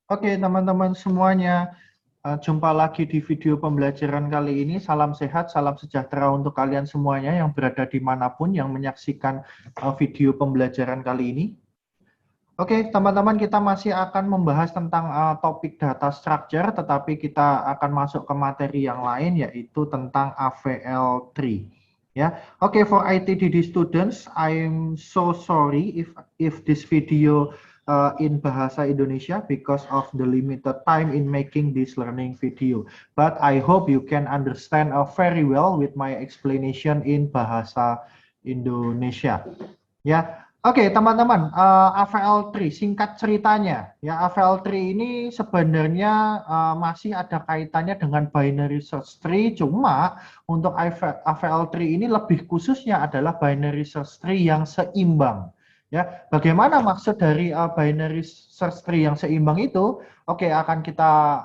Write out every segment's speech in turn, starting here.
Oke, teman-teman semuanya, jumpa lagi di video pembelajaran kali ini. Salam sehat, salam sejahtera untuk kalian semuanya yang berada dimanapun yang menyaksikan video pembelajaran kali ini. Oke, teman-teman, kita masih akan membahas tentang topik data structure, tetapi kita akan masuk ke materi yang lain, yaitu tentang AVL3. Ya, oke, for ITDD students, I'm so sorry if this video in bahasa Indonesia because of the limited time in making this learning video. But I hope you can understand very well with my explanation in bahasa Indonesia. Ya, oke teman-teman, AVL3 singkat ceritanya, ya AVL3 ini sebenarnya masih ada kaitannya dengan binary search tree, cuma untuk AVL3 ini lebih khususnya adalah binary search tree yang seimbang. Ya, bagaimana maksud dari binary search tree yang seimbang itu? Oke, akan kita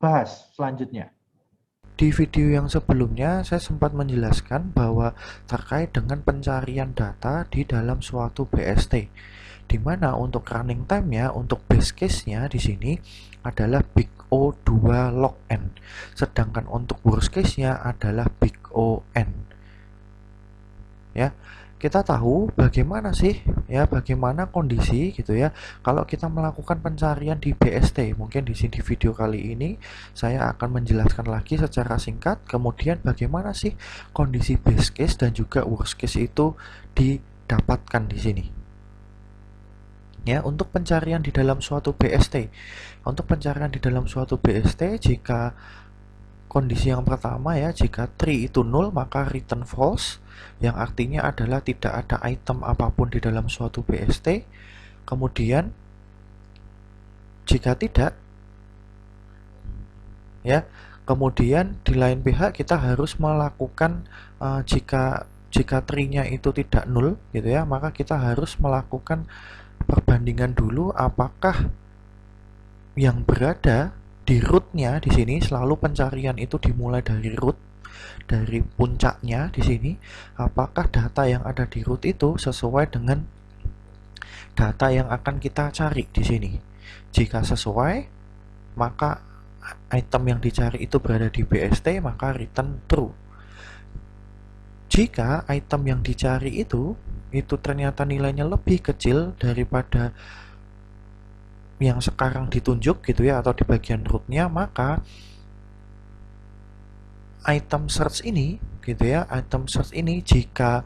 bahas selanjutnya. Di video yang sebelumnya, saya sempat menjelaskan bahwa terkait dengan pencarian data di dalam suatu BST, di mana untuk running time-nya, untuk base case-nya di sini adalah big O2 log n, sedangkan untuk worst case-nya adalah big O(n). Ya, kita tahu bagaimana sih bagaimana kondisi gitu ya kalau kita melakukan pencarian di BST. Mungkin di sini video kali ini saya akan menjelaskan lagi secara singkat kemudian bagaimana sih kondisi base case dan juga worst case itu didapatkan di sini. Ya, untuk pencarian di dalam suatu BST. Untuk pencarian di dalam suatu BST, jika kondisi yang pertama ya, jika tree itu null maka return false, yang artinya adalah tidak ada item apapun di dalam suatu BST. Kemudian jika tidak ya, kemudian di lain pihak kita harus melakukan jika tree-nya itu tidak null gitu ya, maka kita harus melakukan perbandingan dulu apakah yang berada di root-nya di sini. Selalu pencarian itu dimulai dari root, dari puncaknya di sini. Apakah data yang ada di root itu sesuai dengan data yang akan kita cari di sini? Jika sesuai, maka item yang dicari itu berada di BST, maka return true. Jika item yang dicari itu ternyata nilainya lebih kecil daripada yang sekarang ditunjuk gitu ya, atau di bagian rootnya, maka item search ini gitu ya, item search ini jika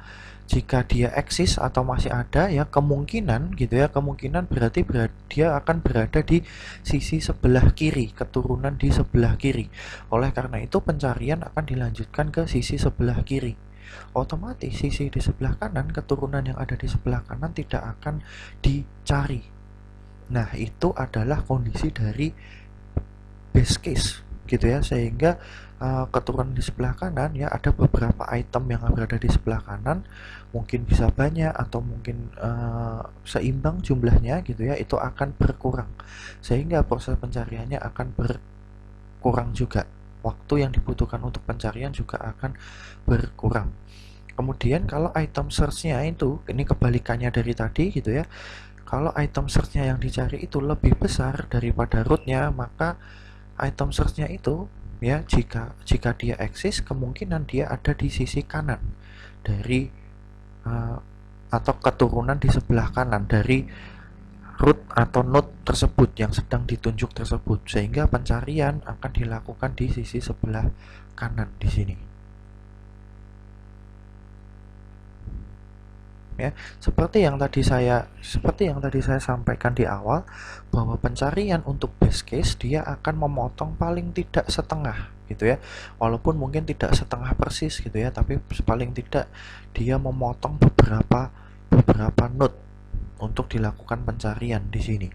dia eksis atau masih ada ya, kemungkinan gitu ya, kemungkinan berarti dia akan berada di sisi sebelah kiri, keturunan di sebelah kiri. Oleh karena itu pencarian akan dilanjutkan ke sisi sebelah kiri. Otomatis sisi di sebelah kanan, keturunan yang ada di sebelah kanan tidak akan dicari. Nah, itu adalah kondisi dari base case gitu ya, sehingga keturunan di sebelah kanan ya, ada beberapa item yang berada di sebelah kanan, mungkin bisa banyak atau mungkin seimbang jumlahnya gitu ya, itu akan berkurang sehingga proses pencariannya akan berkurang juga. Waktu yang dibutuhkan untuk pencarian juga akan berkurang. Kemudian kalau item search-nya itu, ini kebalikannya dari tadi gitu ya, kalau item search-nya yang dicari itu lebih besar daripada root-nya, maka item search-nya itu ya, jika dia eksis, kemungkinan dia ada di sisi kanan dari atau keturunan di sebelah kanan dari root atau node tersebut yang sedang ditunjuk tersebut, sehingga pencarian akan dilakukan di sisi sebelah kanan di sini. Ya, seperti yang tadi saya sampaikan di awal, bahwa pencarian untuk base case dia akan memotong paling tidak setengah gitu ya, walaupun mungkin tidak setengah persis gitu ya, tapi paling tidak dia memotong beberapa node untuk dilakukan pencarian di sini.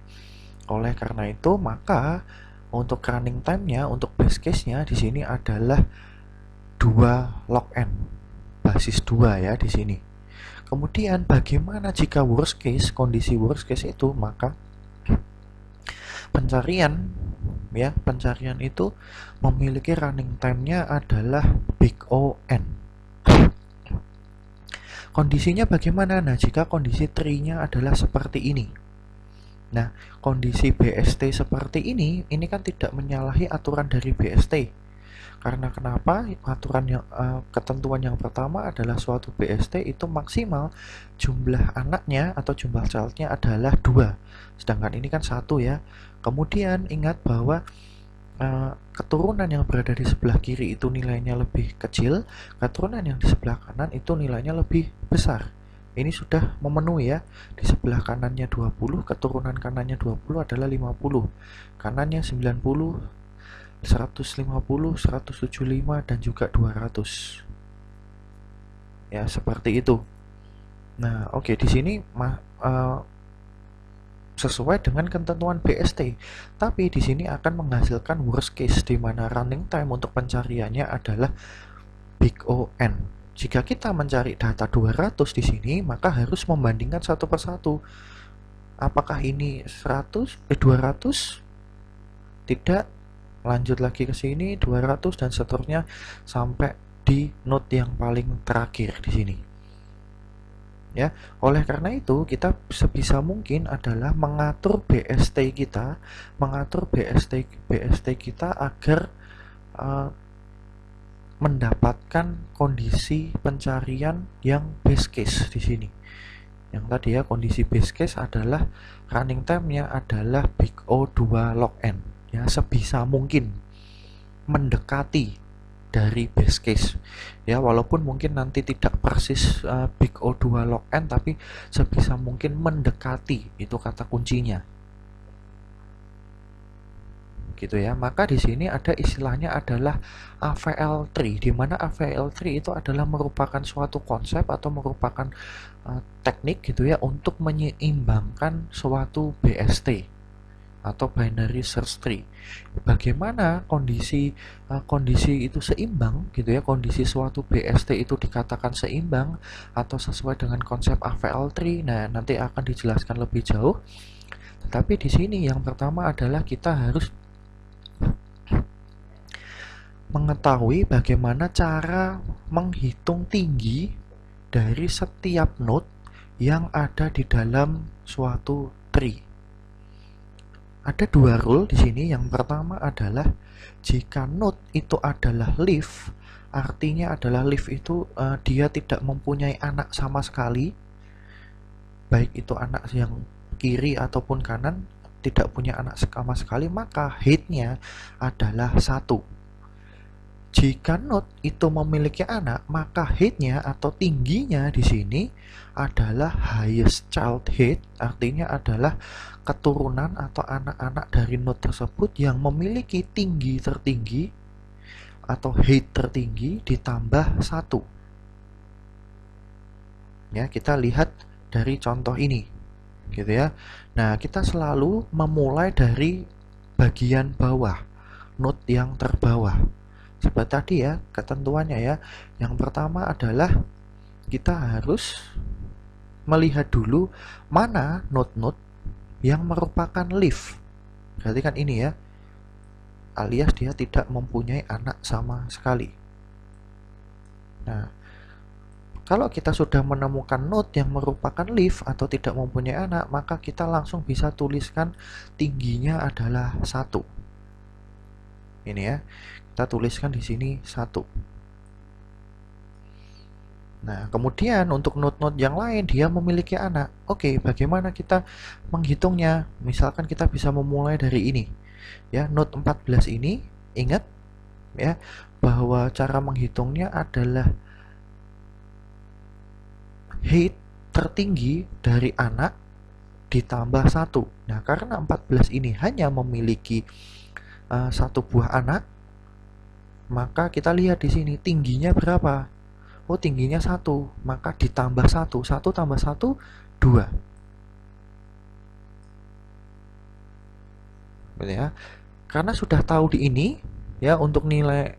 Oleh karena itu maka untuk running time-nya, untuk base case-nya di sini adalah 2 log n, basis 2 ya di sini. Kemudian bagaimana jika worst case, kondisi worst case itu, maka pencarian itu memiliki running time-nya adalah big O(n). Kondisinya bagaimana? Nah, jika kondisi tree-nya adalah seperti ini. Nah, kondisi BST seperti ini kan tidak menyalahi aturan dari BST. Karena kenapa? Ketentuan yang pertama adalah suatu BST itu maksimal jumlah anaknya atau jumlah childnya adalah 2. Sedangkan ini kan 1 ya. Kemudian ingat bahwa keturunan yang berada di sebelah kiri itu nilainya lebih kecil, keturunan yang di sebelah kanan itu nilainya lebih besar. Ini sudah memenuhi ya. Di sebelah kanannya 20, keturunan kanannya 20 adalah 50. Kanannya 90, 150, 175 dan juga 200. Ya, seperti itu. Nah, oke, di sini sesuai dengan ketentuan BST. Tapi di sini akan menghasilkan worst case di mana running time untuk pencariannya adalah big O N. Jika kita mencari data 200 di sini, maka harus membandingkan satu persatu. Apakah ini 200? Tidak. Lanjut lagi ke sini 200 dan seterusnya sampai di node yang paling terakhir di sini. Ya, oleh karena itu kita sebisa mungkin adalah mengatur BST kita, kita agar mendapatkan kondisi pencarian yang base case di sini. Yang tadi ya, kondisi base case adalah running time-nya adalah big O 2 log n. Ya, sebisa mungkin mendekati dari base case. Ya, walaupun mungkin nanti tidak persis big O 2 log n, tapi sebisa mungkin mendekati, itu kata kuncinya. Gitu ya. Maka di sini ada istilahnya adalah AVL tree, di mana AVL tree itu adalah merupakan suatu konsep atau merupakan teknik gitu ya untuk menyeimbangkan suatu BST atau binary search tree. Bagaimana kondisi itu seimbang gitu ya, kondisi suatu BST itu dikatakan seimbang atau sesuai dengan konsep AVL tree. Nah, nanti akan dijelaskan lebih jauh. Tetapi di sini yang pertama adalah kita harus mengetahui bagaimana cara menghitung tinggi dari setiap node yang ada di dalam suatu tree. Ada 2 rule di sini. Yang pertama adalah jika node itu adalah leaf, artinya adalah leaf itu dia tidak mempunyai anak sama sekali, baik itu anak yang kiri ataupun kanan, tidak punya anak sama sekali, maka head-nya adalah 1. Jika node itu memiliki anak, maka head-nya atau tingginya di sini adalah highest child head, artinya adalah keturunan atau anak-anak dari node tersebut yang memiliki tinggi tertinggi atau head tertinggi ditambah 1. Ya, kita lihat dari contoh ini. Gitu ya. Nah, kita selalu memulai dari bagian bawah, node yang terbawah. Seperti tadi ya, ketentuannya ya. Yang pertama adalah kita harus melihat dulu mana node-node yang merupakan leaf. Berarti kan ini ya, alias dia tidak mempunyai anak sama sekali. Nah, kalau kita sudah menemukan node yang merupakan leaf atau tidak mempunyai anak, maka kita langsung bisa tuliskan tingginya adalah 1. Ini ya, kita tuliskan di sini 1. Nah, kemudian untuk node-node yang lain dia memiliki anak. Oke, bagaimana kita menghitungnya? Misalkan kita bisa memulai dari ini. Ya, node 14 ini, ingat ya, bahwa cara menghitungnya adalah head tertinggi dari anak ditambah 1. Nah, karena 14 ini hanya memiliki 1 buah anak, maka kita lihat di sini tingginya berapa? Oh, tingginya 1, maka ditambah 1. 1 tambah 1, 2. Gitu ya. Karena sudah tahu di ini, ya, untuk nilai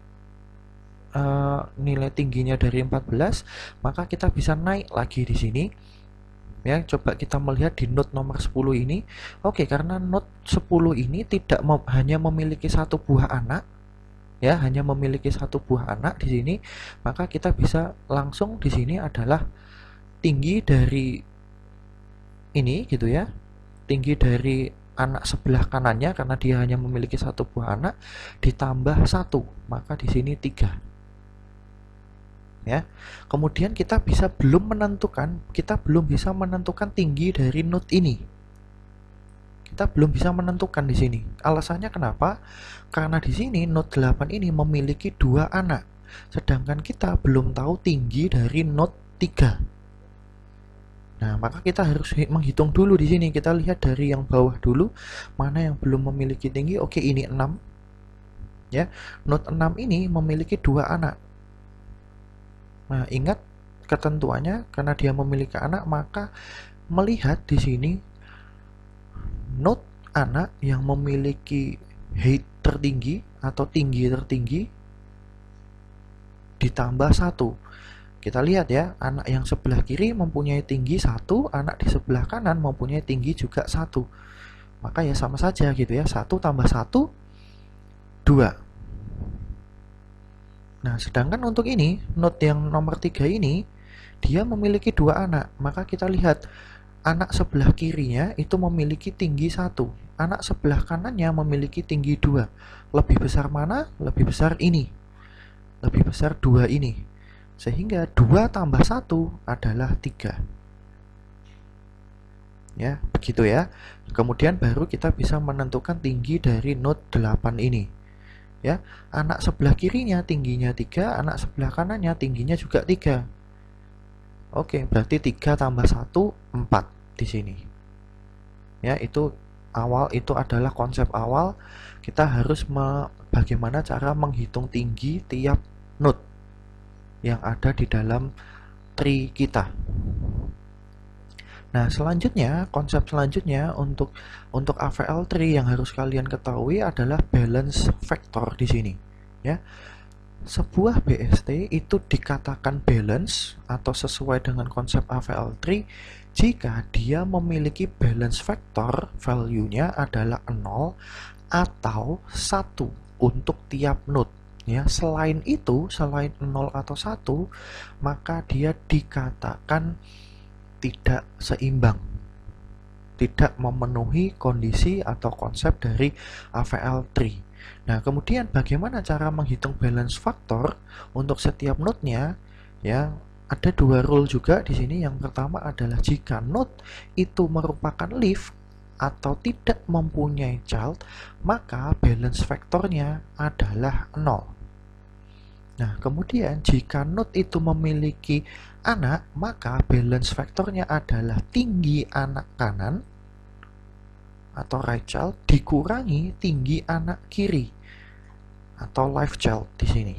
tingginya dari 14, maka kita bisa naik lagi di sini. Ya, coba kita melihat di node nomor 10 ini. Oke, karena node 10 ini tidak hanya memiliki 1 buah anak, ya, hanya memiliki 1 buah anak di sini, maka kita bisa langsung di sini adalah tinggi dari ini gitu ya. tinggi dari anak sebelah kanannya karena dia hanya memiliki satu buah anak ditambah 1, maka di sini 3. Ya. Kemudian kita belum bisa menentukan tinggi dari node ini. Kita belum bisa menentukan di sini. Alasannya kenapa? Karena di sini node 8 ini memiliki 2 anak. Sedangkan kita belum tahu tinggi dari node 3. Nah, maka kita harus menghitung dulu di sini. Kita lihat dari yang bawah dulu, mana yang belum memiliki tinggi. Oke, ini 6. Ya, node 6 ini memiliki 2 anak. Nah, ingat ketentuannya, karena dia memiliki anak, maka melihat di sini node anak yang memiliki height tertinggi atau tinggi tertinggi ditambah 1. Kita lihat ya, anak yang sebelah kiri mempunyai tinggi 1, anak di sebelah kanan mempunyai tinggi juga 1. Maka ya sama saja gitu ya, 1 tambah 1, 2. Nah, sedangkan untuk ini, node yang nomor 3 ini, dia memiliki 2 anak. Maka kita lihat, anak sebelah kirinya itu memiliki tinggi 1. Anak sebelah kanannya memiliki tinggi 2. Lebih besar mana? Lebih besar ini. Lebih besar 2 ini. Sehingga 2 tambah 1 adalah 3. Ya, begitu ya. Kemudian baru kita bisa menentukan tinggi dari node 8 ini. Ya, anak sebelah kirinya tingginya 3, anak sebelah kanannya tingginya juga 3. Oke, berarti 3 tambah 1, 4 di sini. Ya, itu adalah konsep awal. Kita harus bagaimana cara menghitung tinggi tiap node yang ada di dalam tree kita. Nah, selanjutnya, konsep selanjutnya untuk AVL tree yang harus kalian ketahui adalah balance factor di sini. Ya, sebuah BST itu dikatakan balance atau sesuai dengan konsep AVL tree jika dia memiliki balance factor value-nya adalah 0 atau 1 untuk tiap node. Ya, selain itu, selain 0 atau 1, maka dia dikatakan tidak seimbang, tidak memenuhi kondisi atau konsep dari AVL tree. Nah, kemudian bagaimana cara menghitung balance factor untuk setiap node-nya? Ya, ada 2 rule juga di sini. Yang pertama adalah jika node itu merupakan leaf atau tidak mempunyai child, maka balance factornya adalah 0. Nah, kemudian jika node itu memiliki anak, maka balance factornya adalah tinggi anak kanan atau right child dikurangi tinggi anak kiri atau left child di sini.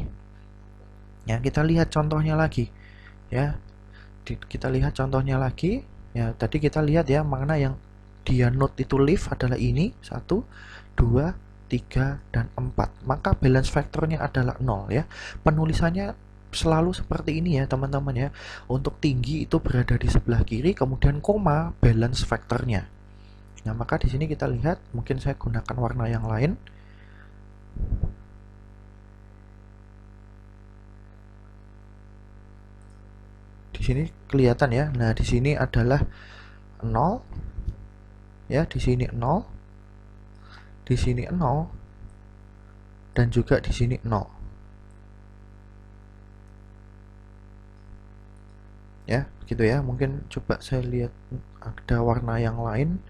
Ya, kita lihat contohnya lagi. Ya, kita lihat contohnya lagi. Ya, tadi kita lihat ya, mana yang dia node itu leaf adalah ini 1, 2, 3, dan 4. Maka balance factornya adalah 0 ya. Penulisannya selalu seperti ini ya teman-teman ya. Untuk tinggi itu berada di sebelah kiri, kemudian koma balance factornya. Nah, maka di sini kita lihat, mungkin saya gunakan warna yang lain. Di sini kelihatan ya. Nah, di sini adalah 0. Ya, di sini 0. Di sini 0. Dan juga di sini 0. Ya, gitu ya. Mungkin coba saya lihat ada warna yang lain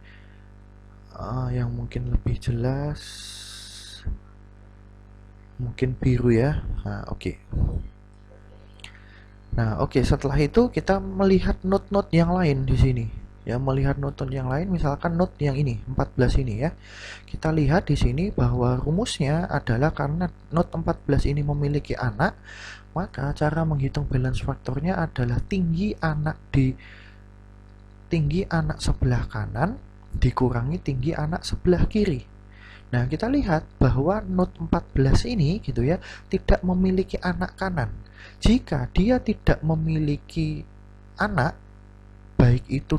yang mungkin lebih jelas. Mungkin biru ya. Nah, oke. Nah, oke, setelah itu kita melihat node-node yang lain di sini. Ya, melihat node-node yang lain, misalkan node yang ini 14 ini ya. Kita lihat di sini bahwa rumusnya adalah karena node 14 ini memiliki anak, maka cara menghitung balance faktornya adalah tinggi anak sebelah kanan dikurangi tinggi anak sebelah kiri. Nah, kita lihat bahwa node 14 ini gitu ya, tidak memiliki anak kanan. Jika dia tidak memiliki anak, baik itu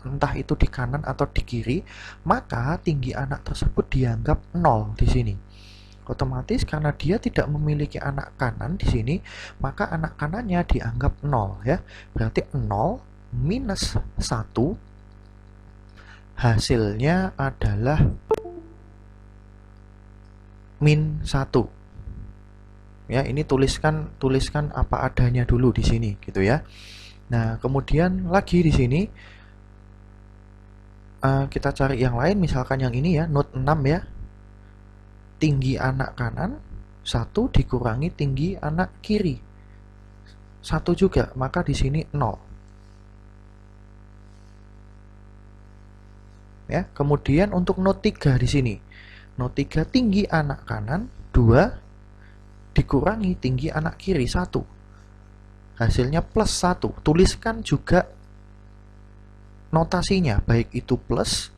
entah itu di kanan atau di kiri, maka tinggi anak tersebut dianggap 0 di sini. Otomatis karena dia tidak memiliki anak kanan di sini, maka anak kanannya dianggap 0 ya. Berarti 0 minus 1 hasilnya adalah min 1. Ya, ini tuliskan apa adanya dulu di sini gitu ya. Nah, kemudian lagi di sini kita cari yang lain, misalkan yang ini ya, node 6 ya. Tinggi anak kanan 1 dikurangi tinggi anak kiri 1 juga, maka di sini 0. Ya, kemudian untuk node 3 di sini. Node 3 tinggi anak kanan 2 dikurangi tinggi anak kiri 1. Hasilnya plus 1. Tuliskan juga notasinya, baik itu plus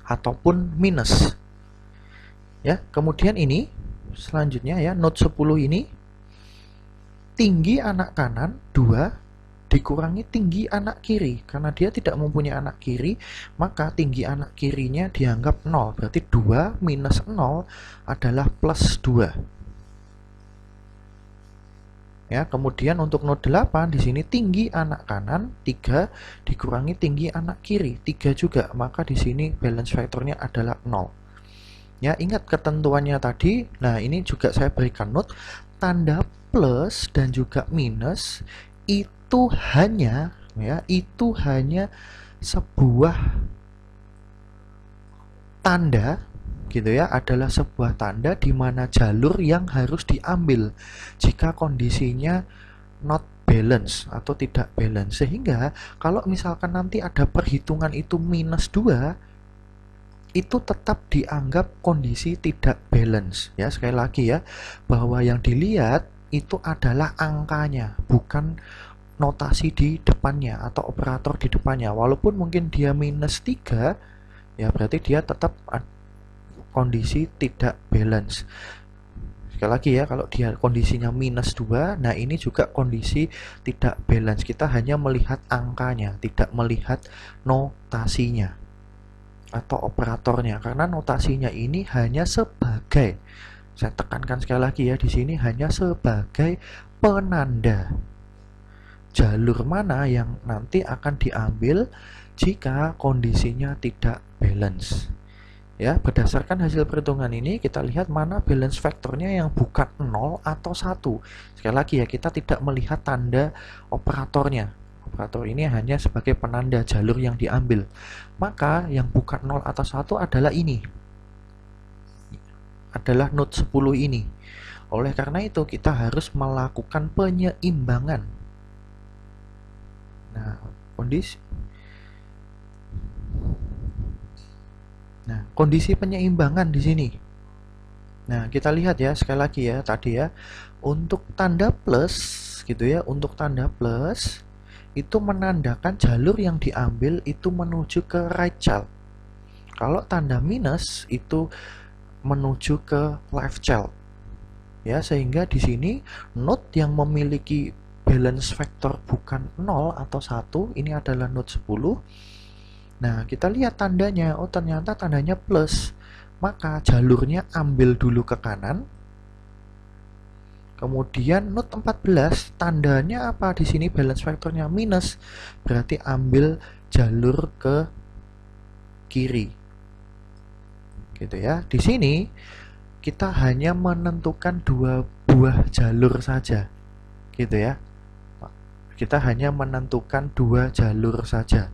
ataupun minus. Ya, kemudian ini selanjutnya ya, node 10 ini tinggi anak kanan 2 dikurangi tinggi anak kiri. Karena dia tidak mempunyai anak kiri, maka tinggi anak kirinya dianggap 0. Berarti 2 minus 0 adalah plus 2. Ya, kemudian untuk node 8 di sini tinggi anak kanan 3 dikurangi tinggi anak kiri 3 juga, maka di sini balance factornya adalah 0. Ya, ingat ketentuannya tadi. Nah, ini juga saya berikan note, tanda plus dan juga minus itu hanya sebuah tanda gitu ya, adalah sebuah tanda di mana jalur yang harus diambil jika kondisinya not balance atau tidak balance. Sehingga kalau misalkan nanti ada perhitungan itu minus 2, itu tetap dianggap kondisi tidak balance. Ya, sekali lagi ya, bahwa yang dilihat itu adalah angkanya, bukan notasi di depannya atau operator di depannya. Walaupun mungkin dia minus 3, ya berarti dia tetap kondisi tidak balance. Sekali lagi ya, kalau dia kondisinya minus 2, nah ini juga kondisi tidak balance. Kita hanya melihat angkanya, tidak melihat notasinya atau operatornya, karena notasinya ini hanya sebagai, saya tekankan sekali lagi ya, di sini hanya sebagai penanda jalur mana yang nanti akan diambil jika kondisinya tidak balance. Ya, berdasarkan hasil perhitungan ini kita lihat mana balance faktornya yang bukan 0 atau 1. Sekali lagi ya, kita tidak melihat tanda operatornya. Operator ini hanya sebagai penanda jalur yang diambil. Maka yang bukan 0 atau 1 adalah ini. Adalah node 10 ini. Oleh karena itu kita harus melakukan penyeimbangan. Nah, kondisi penyeimbangan di sini. Nah, kita lihat ya, sekali lagi ya, tadi ya, untuk tanda plus gitu ya, untuk tanda plus itu menandakan jalur yang diambil itu menuju ke right child. Kalau tanda minus itu menuju ke left child. Ya, sehingga di sini node yang memiliki balance factor bukan 0 atau 1, ini adalah node 10. Nah, kita lihat tandanya. Oh, ternyata tandanya plus. Maka jalurnya ambil dulu ke kanan. Kemudian node 14, tandanya apa? Di sini balance factornya minus. Berarti ambil jalur ke kiri. Gitu ya. Di sini kita hanya menentukan 2 buah jalur saja. Gitu ya. Kita hanya menentukan 2 jalur saja.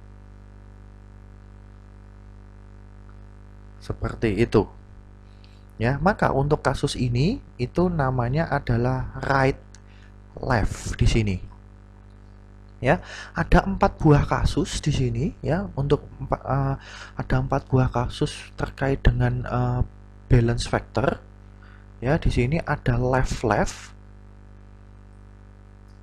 Seperti itu. Ya, maka untuk kasus ini itu namanya adalah right left di sini. Ya, ada 4 buah kasus di sini ya, untuk ada 4 buah kasus terkait dengan balance factor. Ya, di sini ada left.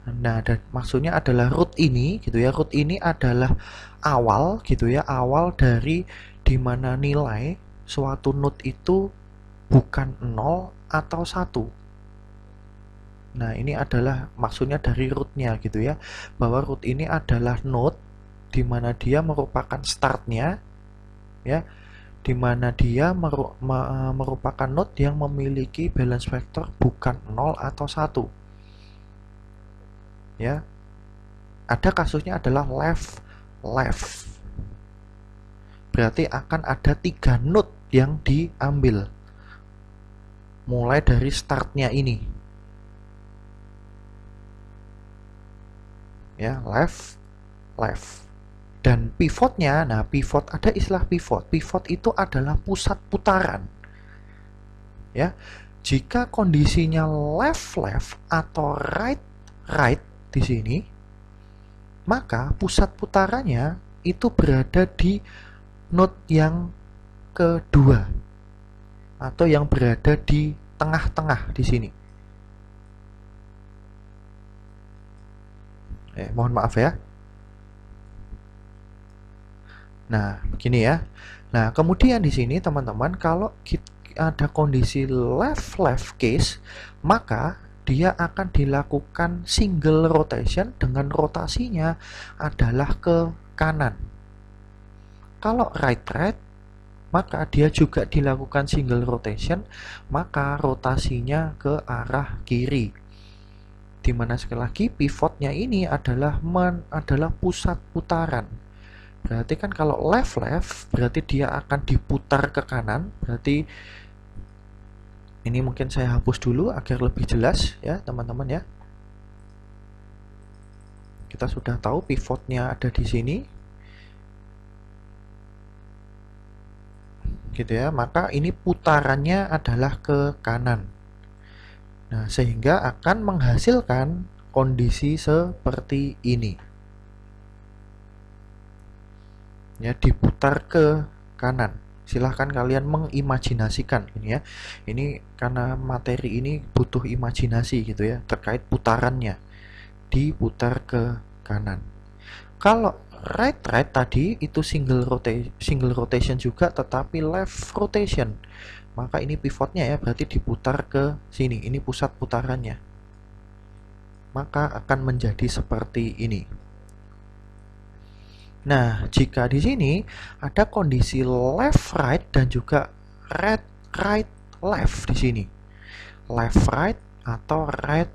Nah, dan maksudnya adalah root ini gitu ya. Root ini adalah awal gitu ya, awal dari dimana nilai suatu node itu bukan 0 atau 1. Nah, ini adalah maksudnya dari rootnya gitu ya, bahwa root ini adalah node dimana dia merupakan startnya ya, dimana dia merupakan node yang memiliki balance factor bukan 0 atau 1 ya. Ada kasusnya adalah left. berarti akan ada 3 node yang diambil mulai dari startnya ini, ya, left, left. Dan pivotnya, nah pivot, ada istilah pivot. Pivot itu adalah pusat putaran, ya. Jika kondisinya left, left atau right, right di sini, maka pusat putarannya itu berada di node yang kedua atau yang berada di tengah-tengah di sini. Mohon maaf ya. Nah, begini ya. Nah, kemudian di sini teman-teman, kalau ada kondisi left case, maka dia akan dilakukan single rotation dengan rotasinya adalah ke kanan. Kalau right, maka dia juga dilakukan single rotation, maka rotasinya ke arah kiri. Dimana sekali lagi pivotnya ini adalah pusat putaran. Berarti kan kalau left, berarti dia akan diputar ke kanan. Berarti ini mungkin saya hapus dulu agar lebih jelas ya teman-teman ya. Kita sudah tahu pivotnya ada di sini, gitu ya. Maka ini putarannya adalah ke kanan. Nah, sehingga akan menghasilkan kondisi seperti ini. Ya, diputar ke kanan. Silahkan kalian mengimajinasikan ini ya. Ini karena materi ini butuh imajinasi gitu ya, terkait putarannya. Diputar ke kanan. Kalau right tadi itu single rotation juga, tetapi left rotation, maka ini pivotnya ya, berarti diputar ke sini. Ini pusat putarannya. Maka akan menjadi seperti ini. Nah, jika di sini ada kondisi left right dan juga right left di sini. Left right atau right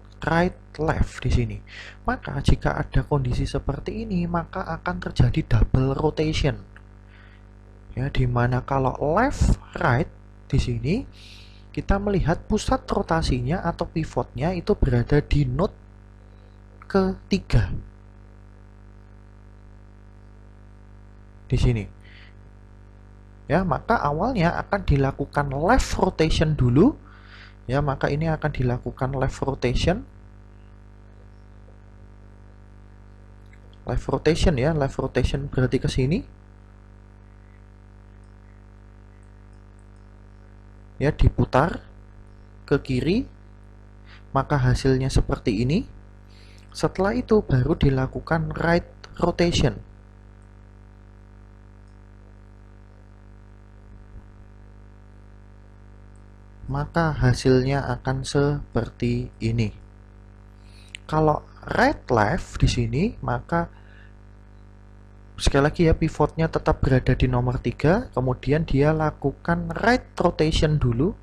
left di sini. Maka jika ada kondisi seperti ini, maka akan terjadi double rotation. Ya, dimana kalau left right di sini kita melihat pusat rotasinya atau pivotnya itu berada di node ketiga. Di sini. Ya, maka awalnya akan dilakukan left rotation dulu. Ya, maka ini akan dilakukan left rotation. Left rotation ya, left rotation berarti ke sini. Ya, diputar ke kiri. Maka hasilnya seperti ini. Setelah itu baru dilakukan right rotation. Maka hasilnya akan seperti ini. Kalau right left di sini, maka sekali lagi ya, pivotnya tetap berada di nomor 3, kemudian dia lakukan right rotation dulu.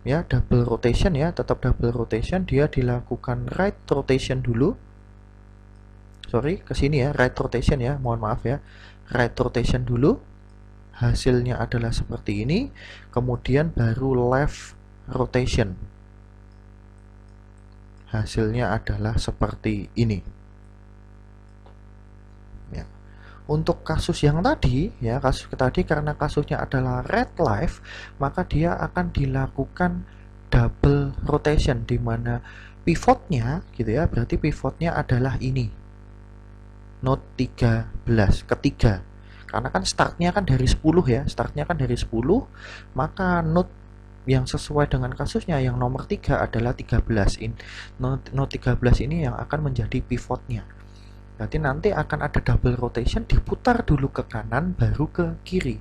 Ya, double rotation ya, tetap double rotation, dia dilakukan right rotation dulu. Sorry, ke sini ya, right rotation ya, mohon maaf ya. Right rotation dulu. Hasilnya adalah seperti ini, kemudian baru left rotation. Hasilnya adalah seperti ini. Ya. Untuk kasus yang tadi, ya kasus tadi karena kasusnya adalah red left, maka dia akan dilakukan double rotation, di mana pivotnya, gitu ya, berarti pivotnya adalah ini, node 13, ketiga. Karena kan startnya kan dari 10 ya, startnya kan dari 10, maka node yang sesuai dengan kasusnya yang nomor 3 adalah 13. Node 13 ini yang akan menjadi pivotnya. Berarti nanti akan ada double rotation, diputar dulu ke kanan baru ke kiri.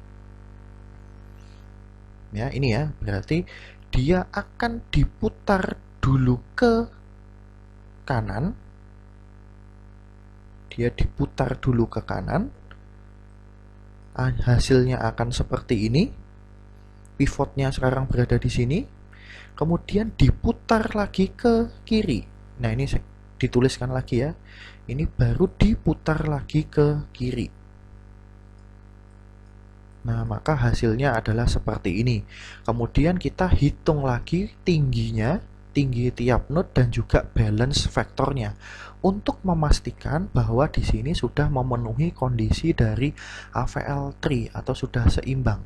Ya, ini ya, berarti dia akan diputar dulu ke kanan. Dia diputar dulu ke kanan. Hasilnya akan seperti ini. Pivotnya sekarang berada di sini. Kemudian diputar lagi ke kiri. Nah, ini dituliskan lagi ya. Ini baru diputar lagi ke kiri. Nah, maka hasilnya adalah seperti ini. Kemudian kita hitung lagi tingginya, tinggi tiap node dan juga balance vektornya untuk memastikan bahwa di sini sudah memenuhi kondisi dari AVL tree atau sudah seimbang.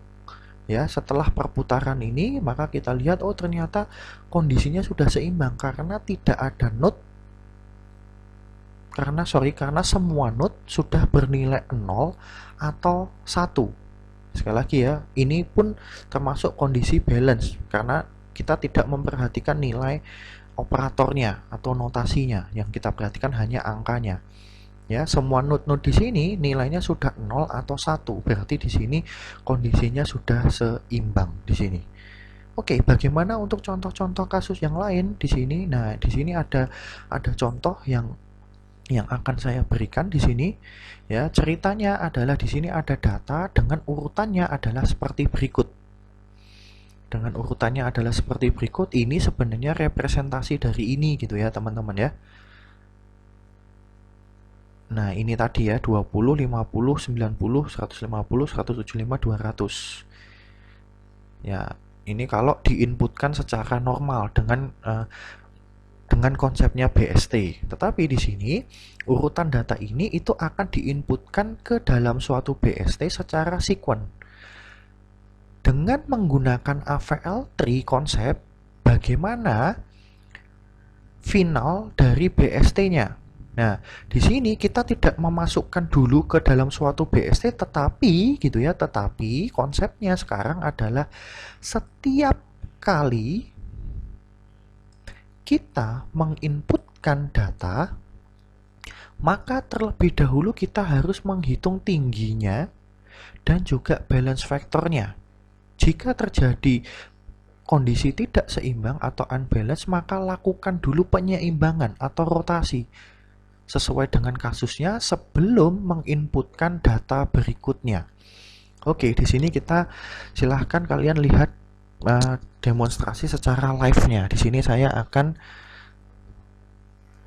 Ya, setelah perputaran ini maka kita lihat oh ternyata kondisinya sudah seimbang karena tidak ada node karena semua node sudah bernilai 0 atau 1. Sekali lagi ya, ini pun termasuk kondisi balance karena kita tidak memperhatikan nilai operatornya atau notasinya, yang kita perhatikan hanya angkanya. Ya, semua node-node di sini nilainya sudah 0 atau 1. Berarti di sini kondisinya sudah seimbang di sini. Oke, bagaimana untuk contoh-contoh kasus yang lain di sini? Nah, di sini ada contoh yang akan saya berikan di sini. Ya, ceritanya adalah di sini ada data dengan urutannya adalah seperti berikut. Dengan urutannya adalah seperti berikut. Ini sebenarnya representasi dari ini gitu ya, teman-teman ya. Nah, ini tadi ya 20, 50, 90, 150, 175, 200. Ya, ini kalau diinputkan secara normal dengan konsepnya BST. Tetapi di sini urutan data ini itu akan diinputkan ke dalam suatu BST secara sequence. Dengan menggunakan AVL tree konsep, bagaimana final dari BST-nya. Nah, di sini kita tidak memasukkan dulu ke dalam suatu BST, tetapi gitu ya, tetapi konsepnya sekarang adalah setiap kali kita menginputkan data, maka terlebih dahulu kita harus menghitung tingginya dan juga balance vektornya. Jika terjadi kondisi tidak seimbang atau unbalance, maka lakukan dulu penyeimbangan atau rotasi sesuai dengan kasusnya sebelum menginputkan data berikutnya. Oke, di sini kita silahkan kalian lihat demonstrasi secara live-nya. Di sini saya akan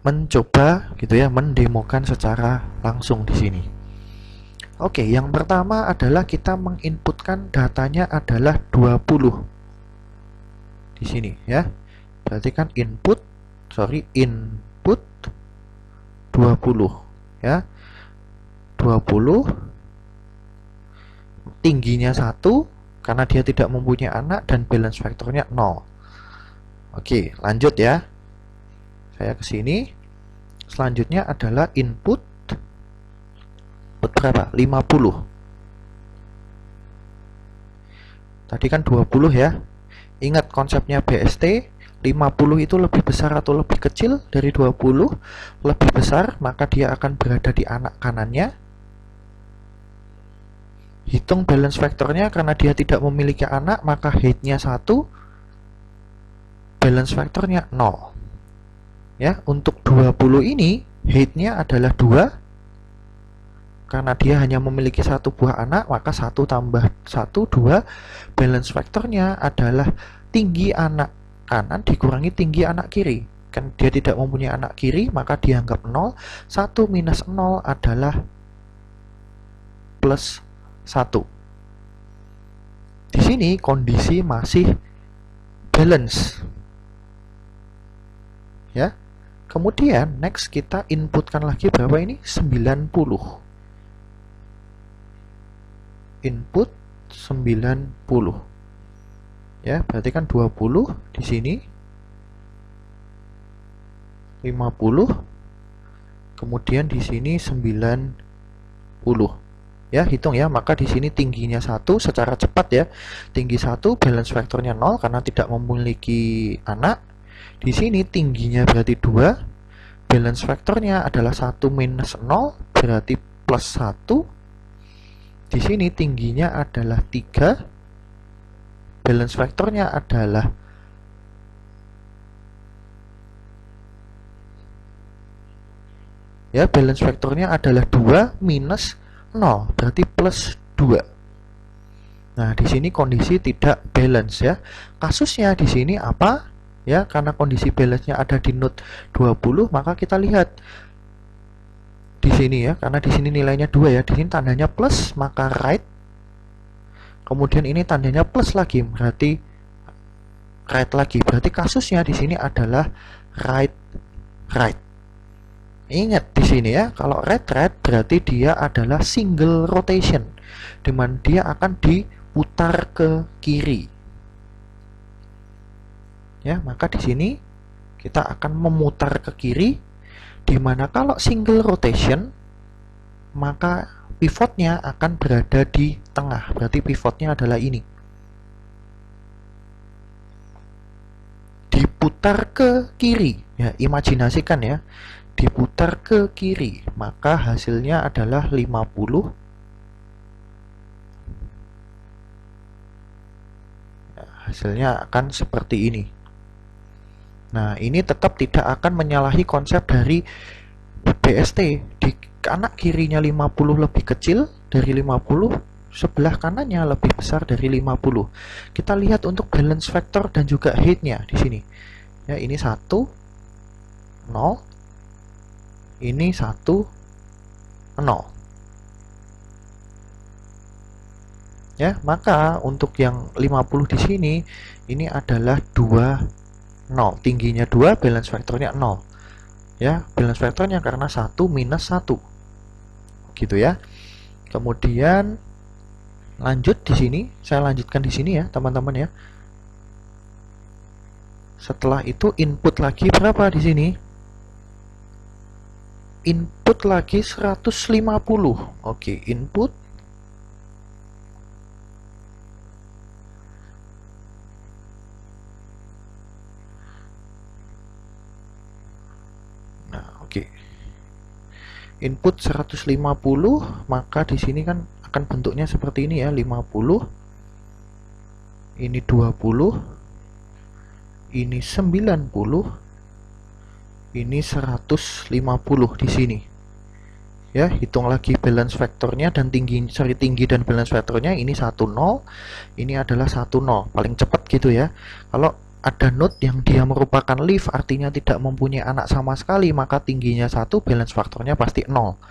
mencoba gitu ya, mendemokan secara langsung di sini. Oke, yang pertama adalah kita menginputkan datanya adalah 20. Di sini ya. Berarti kan input 20 ya. 20 tingginya 1 karena dia tidak mempunyai anak dan balance vektornya 0. Oke, lanjut ya. Saya ke sini. Selanjutnya adalah input berapa? 50. Tadi kan 20 ya. Ingat konsepnya BST, 50 itu lebih besar atau lebih kecil dari 20. Lebih besar, maka dia akan berada di anak kanannya. Hitung balance vektornya karena dia tidak memiliki anak, maka height-nya 1, balance vektornya 0. Ya, untuk 20 ini height-nya adalah 2. Karena dia hanya memiliki satu buah anak, maka 1 tambah 1, 2. Balance vektornya adalah tinggi anak kanan dikurangi tinggi anak kiri. Kan dia tidak mempunyai anak kiri, maka dianggap 0. 1 minus 0 adalah plus 1. Di sini kondisi masih balance. Ya. Kemudian next kita inputkan lagi berapa ini? 90. Input 90. Ya, berarti kan 20 di sini. 50. Kemudian di sini 90. Ya, hitung ya, maka di sini tingginya 1 secara cepat ya. Tinggi 1, balance vektornya 0 karena tidak memiliki anak. Di sini tingginya berarti 2. Balance vektornya adalah 1 minus 0 berarti plus 1. Di sini tingginya adalah 3. Balance vektornya adalah balance vektornya adalah 2 minus 0, berarti plus 2. Nah, di sini kondisi tidak balance ya. Kasusnya di sini apa? Ya, karena kondisi balance-nya ada di node 20, maka kita lihat di sini ya, karena di sini nilainya 2 ya. Di sini tandanya plus, maka right kemudian ini tandanya plus lagi, berarti right lagi. Berarti kasusnya di sini adalah right right. Ingat di sini ya, kalau right right berarti dia adalah single rotation, dimana dia akan diputar ke kiri. Ya, maka di sini kita akan memutar ke kiri, dimana kalau single rotation maka pivotnya akan berada di tengah. Berarti pivotnya adalah ini. Diputar ke kiri, ya, imajinasikan ya, diputar ke kiri, maka hasilnya adalah 50. Ya, hasilnya akan seperti ini. Nah, ini tetap tidak akan menyalahi konsep dari BST. Di kanan kirinya 50 lebih kecil dari 50, sebelah kanannya lebih besar dari 50. Kita lihat untuk balance factor dan juga height-nya di sini. Ya, ini 1 0. Ini 1 0. Ya, maka untuk yang 50 di sini ini adalah 2 0. Tingginya 2, balance factornya 0. Ya, balance factornya karena 1 minus 1. Gitu ya. Kemudian lanjut di sini, saya lanjutkan di sini ya, teman-teman ya. Setelah itu input lagi berapa di sini? Input lagi 150. Oke, input input 150, maka di sini kan akan bentuknya seperti ini ya, 50, ini 20, ini 90, ini 150 di sini. Ya, hitung lagi balance factornya dan tinggi dan balance factornya, ini 10, ini adalah 10, paling cepat gitu ya. Kalau ada node yang dia merupakan leaf, artinya tidak mempunyai anak sama sekali, maka tingginya 1, balance faktornya pasti 0.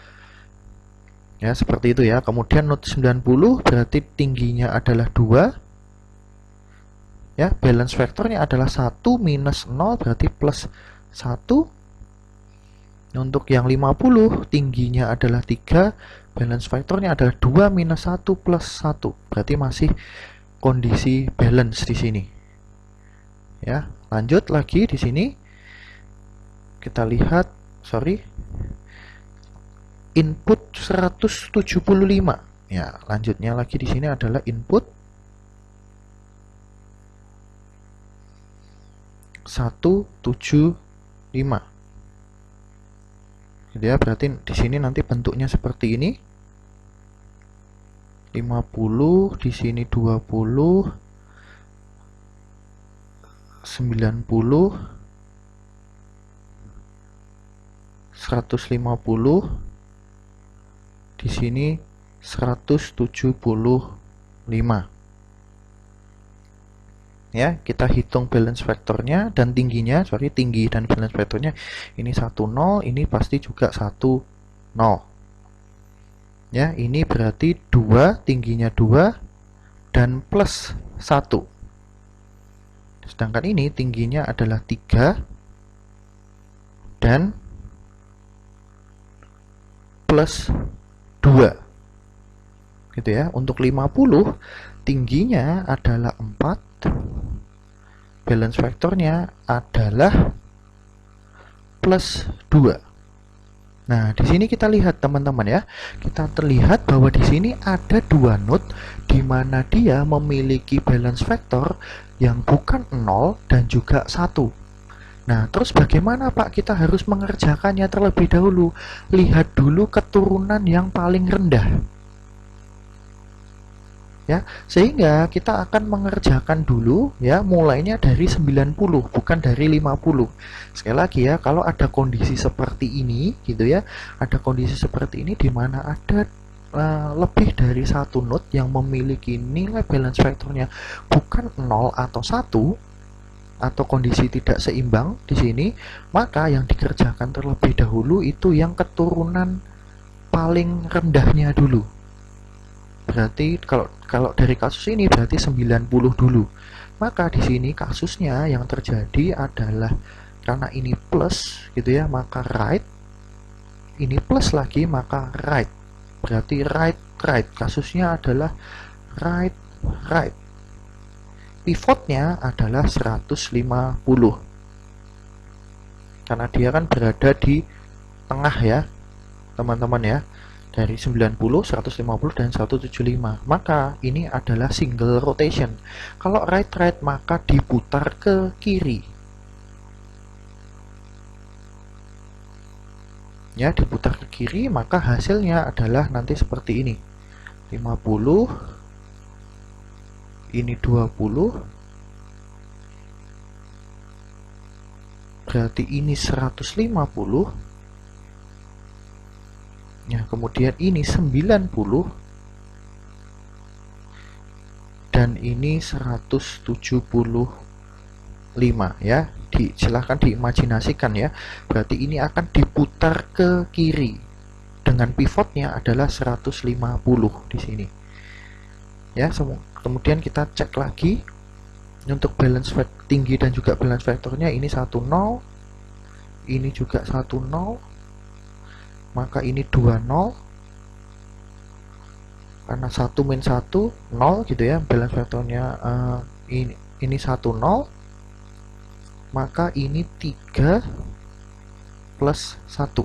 Ya, seperti itu ya. Kemudian node 90 berarti tingginya adalah 2. Ya, balance faktornya adalah 1 minus 0 berarti plus 1. Untuk yang 50 tingginya adalah 3, balance faktornya adalah 2 minus 1 plus 1. Berarti masih kondisi balance di sini. Ya, lanjut lagi di sini. Kita lihat, input 175. Ya, lanjutnya lagi di sini adalah input 175. Gitu ya, berarti di sini nanti bentuknya seperti ini. 50, di sini 20, 90, 150, di sini 175. Ya, kita hitung balance faktornya dan tingginya, tinggi dan balance faktornya ini 10, ini pasti juga 10. Ya, ini berarti 2, tingginya 2 dan plus 1. Sedangkan ini tingginya adalah 3 dan plus 2. Gitu ya. Untuk 50 tingginya adalah 4, balance faktornya adalah plus 2. Nah, di sini kita lihat teman-teman ya. Kita terlihat bahwa di sini ada 2 node di mana dia memiliki balance factor yang bukan 0 dan juga 1. Nah, terus bagaimana Pak? Kita harus mengerjakannya terlebih dahulu. Lihat dulu keturunan yang paling rendah. Ya, sehingga kita akan mengerjakan dulu ya, mulainya dari 90 bukan dari 50. Sekali lagi ya, kalau ada kondisi seperti ini gitu ya, ada kondisi seperti ini di mana ada lebih dari satu node yang memiliki nilai balance factornya bukan 0 atau 1 atau kondisi tidak seimbang di sini, maka yang dikerjakan terlebih dahulu itu yang keturunan paling rendahnya dulu. Berarti kalau dari kasus ini berarti 90 dulu. Maka di sini kasusnya yang terjadi adalah karena ini plus gitu ya, maka right. Ini plus lagi maka right. Berarti right right. Kasusnya adalah right right. Pivotnya adalah 150. Karena dia kan berada di tengah ya, teman-teman ya. Dari 90, 150 dan 175. Maka ini adalah single rotation. Kalau right right maka diputar ke kiri. Ya, diputar ke kiri maka hasilnya adalah nanti seperti ini. 50, ini 20. Berarti ini 150. Ya, kemudian ini 90 dan ini 175 ya. Silahkan diimajinasikan ya. Berarti ini akan diputar ke kiri dengan pivotnya adalah 150 di sini. Ya, kemudian kita cek lagi untuk balance tinggi dan juga balance vektornya ini 10, ini juga 10. Maka ini 20 karena 1 min 1 0 gitu ya, balance vektornya ini 10, maka ini 3 plus 1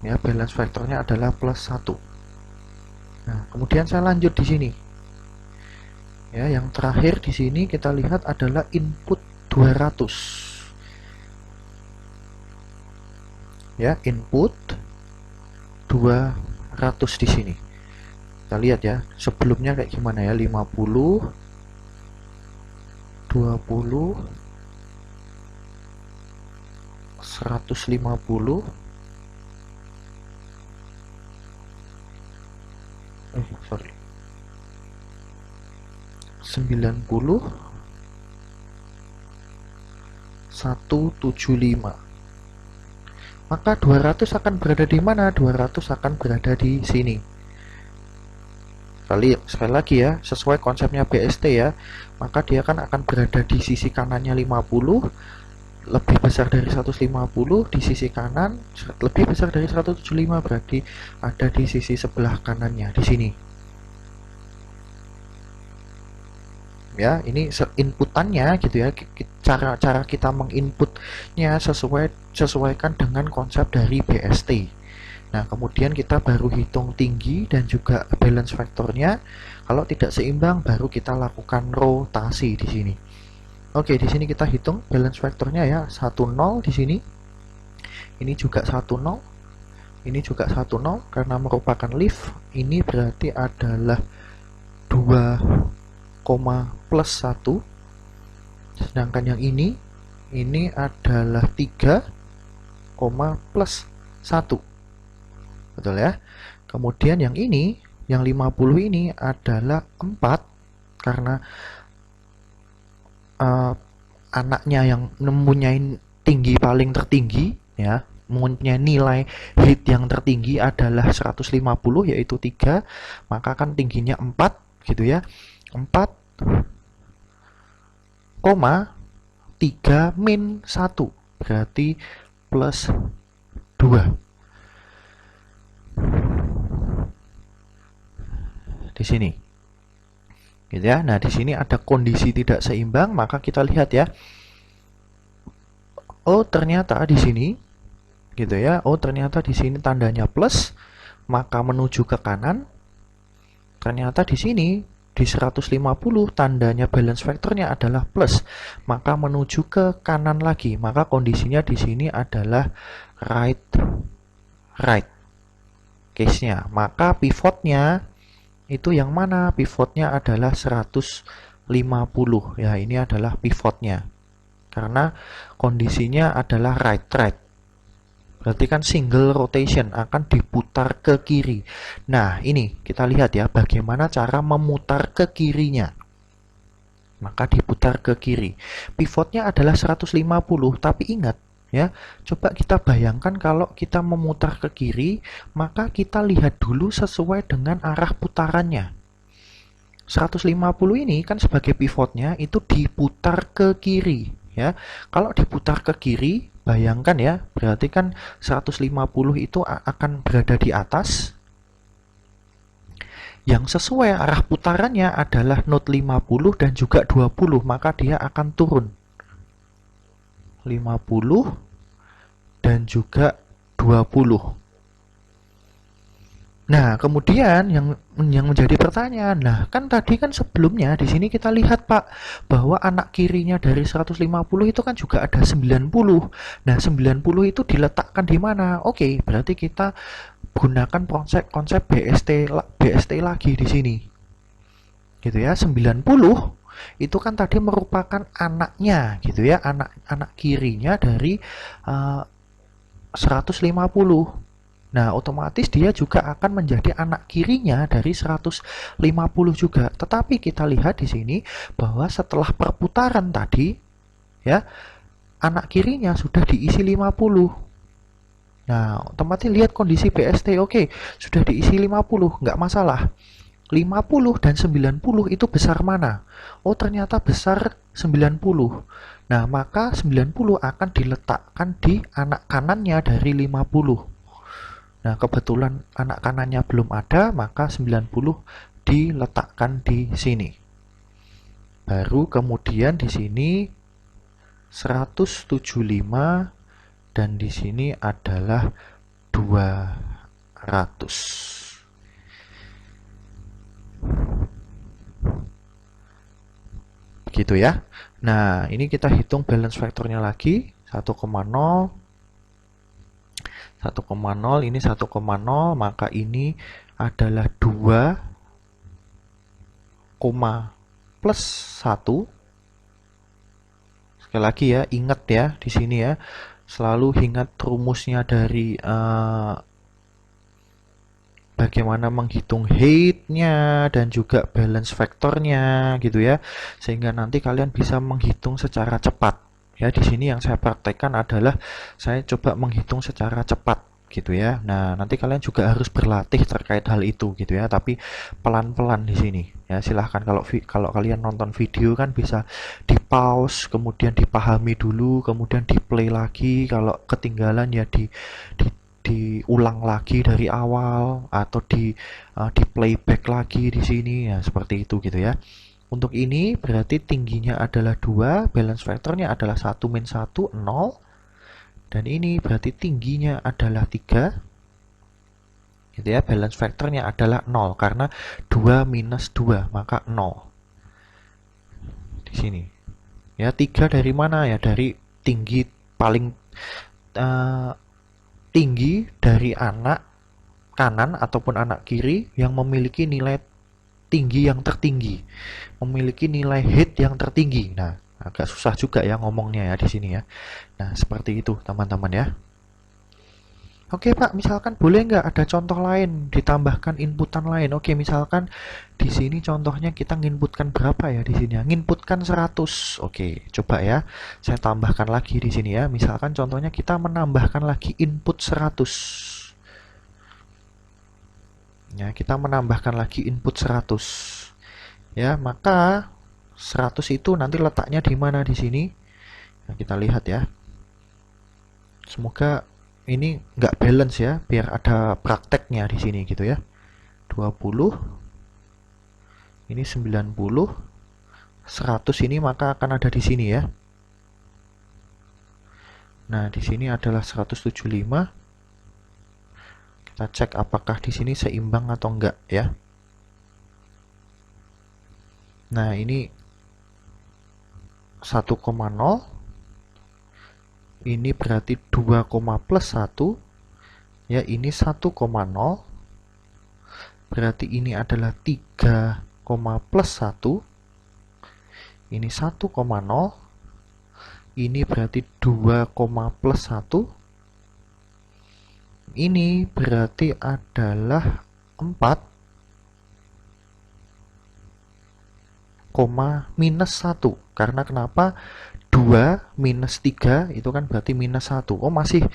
ya, balance vektornya adalah plus 1. Nah, kemudian saya lanjut di sini ya, yang terakhir di sini kita lihat adalah input 200 ya, input 200 di sini. Kita lihat ya, sebelumnya kayak gimana ya, 50, 20, 150, sorry, 90, 175. Maka 200 akan berada di mana? 200 akan berada di sini. Sekali lagi ya, sesuai konsepnya BST ya, maka dia kan akan berada di sisi kanannya 50, lebih besar dari 150, di sisi kanan lebih besar dari 175, berarti ada di sisi sebelah kanannya di sini. Ya, ini inputannya gitu ya, cara kita menginputnya sesuaikan dengan konsep dari BST. Nah, kemudian kita baru hitung tinggi dan juga balance vektornya. Kalau tidak seimbang baru kita lakukan rotasi di sini. Oke, di sini kita hitung balance vektornya ya, 10 di sini. Ini juga 10. Ini juga 10 karena merupakan lift. Ini berarti adalah 2, plus 1. Sedangkan yang ini adalah 3, plus 1. Betul ya. Kemudian yang ini, yang 50 ini adalah 4 karena anaknya yang mempunyai tinggi paling tertinggi ya, mempunyai nilai heat yang tertinggi adalah 150 yaitu 3, maka kan tingginya 4 gitu ya. 4, 3 min 1 berarti plus 2 di sini gitu ya. Nah, di sini ada kondisi tidak seimbang, maka kita lihat ya, oh ternyata di sini gitu ya, oh ternyata di sini tandanya plus, maka menuju ke kanan. Ternyata di sini di 150 tandanya balance vektornya adalah plus, maka menuju ke kanan lagi, maka kondisinya di sini adalah right right case-nya. Maka pivotnya itu yang mana? Pivotnya adalah 150 ya, ini adalah pivotnya karena kondisinya adalah right right. Berarti kan single rotation, akan diputar ke kiri. Nah, ini kita lihat ya bagaimana cara memutar ke kirinya. Maka diputar ke kiri. Pivotnya adalah 150, tapi ingat Ya, coba kita bayangkan kalau kita memutar ke kiri, maka kita lihat dulu sesuai dengan arah putarannya. 150 ini kan sebagai pivotnya itu diputar ke kiri, ya. Kalau diputar ke kiri, bayangkan ya, berarti kan 150 itu akan berada di atas. Yang sesuai arah putarannya adalah node 50 dan juga 20, maka dia akan turun. 50 dan juga 20. Nah, kemudian yang menjadi pertanyaan, nah kan tadi kan sebelumnya di sini kita lihat Pak bahwa anak kirinya dari 150 itu kan juga ada 90. Nah, 90 itu diletakkan di mana? Oke, berarti kita gunakan konsep BST lagi di sini. Gitu ya, 90 itu kan tadi merupakan anaknya gitu ya, anak kirinya dari 150. Nah, otomatis dia juga akan menjadi anak kirinya dari 150 juga. Tetapi kita lihat di sini bahwa setelah perputaran tadi, ya, anak kirinya sudah diisi 50. Nah, otomatis lihat kondisi BST, oke, sudah diisi 50, nggak masalah. 50 dan 90 itu besar mana? Oh, ternyata besar 90. Nah, maka 90 akan diletakkan di anak kanannya dari 50. Nah, kebetulan anak kanannya belum ada, maka 90 diletakkan di sini. Baru kemudian di sini 175 dan di sini adalah 200. Gitu ya. Nah, ini kita hitung balance vektornya lagi, 1,0 1,0 ini 1,0, maka ini adalah 2, plus 1. Sekali lagi ya, ingat ya di sini ya, selalu ingat rumusnya dari bagaimana menghitung height-nya dan juga balance vektornya gitu ya, sehingga nanti kalian bisa menghitung secara cepat. Ya, di sini yang saya praktekkan adalah saya coba menghitung secara cepat gitu ya. Nah, nanti kalian juga harus berlatih terkait hal itu gitu ya, tapi pelan-pelan di sini. Ya, silahkan kalau kalian nonton video kan bisa di-pause, kemudian dipahami dulu, kemudian di-play lagi. Kalau ketinggalan ya diulang lagi dari awal atau di playback lagi di sini ya, seperti itu gitu ya. Untuk ini berarti tingginya adalah 2, balance vektornya adalah 1 min 1, 0. Dan ini berarti tingginya adalah 3. Gitu ya, balance vektornya adalah 0 karena 2 minus 2 maka 0. Di sini. Ya, 3 dari mana ya? Dari tinggi paling tinggi dari anak kanan ataupun anak kiri yang memiliki nilai tinggi yang tertinggi, memiliki nilai height yang tertinggi. Nah, agak susah juga ya ngomongnya ya di sini ya. Nah, seperti itu teman-teman ya. Oke Pak, misalkan boleh nggak ada contoh lain, ditambahkan inputan lain. Oke, misalkan di sini contohnya kita nginputkan berapa ya di sini ya? Nginputkan 100. Oke, coba ya. Saya tambahkan lagi di sini ya. Misalkan contohnya kita menambahkan lagi input 100. Ya, kita menambahkan lagi input 100. Ya, maka 100 itu nanti letaknya di mana di sini? Nah, kita lihat ya. Semoga ini nggak balance ya, biar ada prakteknya di sini gitu ya. 20, ini 90, 100 ini maka akan ada di sini ya. Nah, di sini adalah 175. Kita cek apakah di sini seimbang atau enggak ya. Nah, ini 1,0. Ini berarti 2, plus 1. Ya, ini 1,0. Berarti ini adalah 3, plus 1. Ini 1,0. Ini berarti 2, plus 1. Ini berarti adalah 4, minus 1. Karena kenapa? 2 minus 3 itu kan berarti minus 1. Oh, masih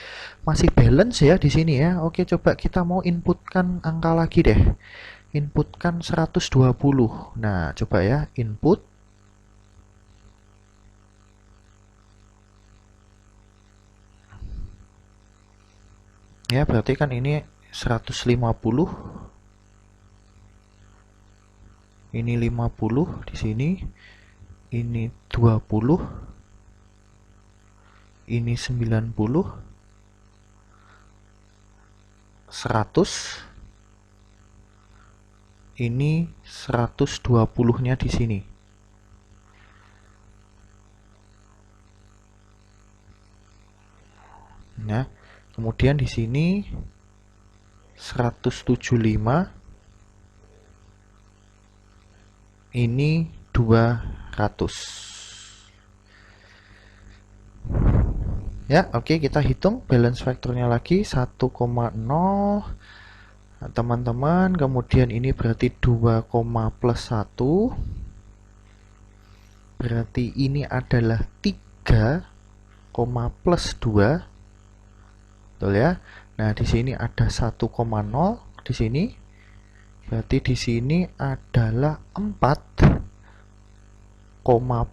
balance ya di sini ya. Oke, coba kita mau inputkan angka lagi deh. Inputkan 120. Nah, coba ya, input. Ya, berarti kan ini 150. Ini 50 di sini. Ini 20. Ini 90. 100. Ini 120-nya di sini. Nah, kemudian di sini 175. Ini 200. Ya, oke, kita hitung balance faktornya lagi 1,0. Nah, teman-teman, kemudian ini berarti 2, plus 1. Berarti ini adalah 3, plus 2. Betul ya? Nah, di sini ada 1,0 di sini. Berarti di sini adalah 4,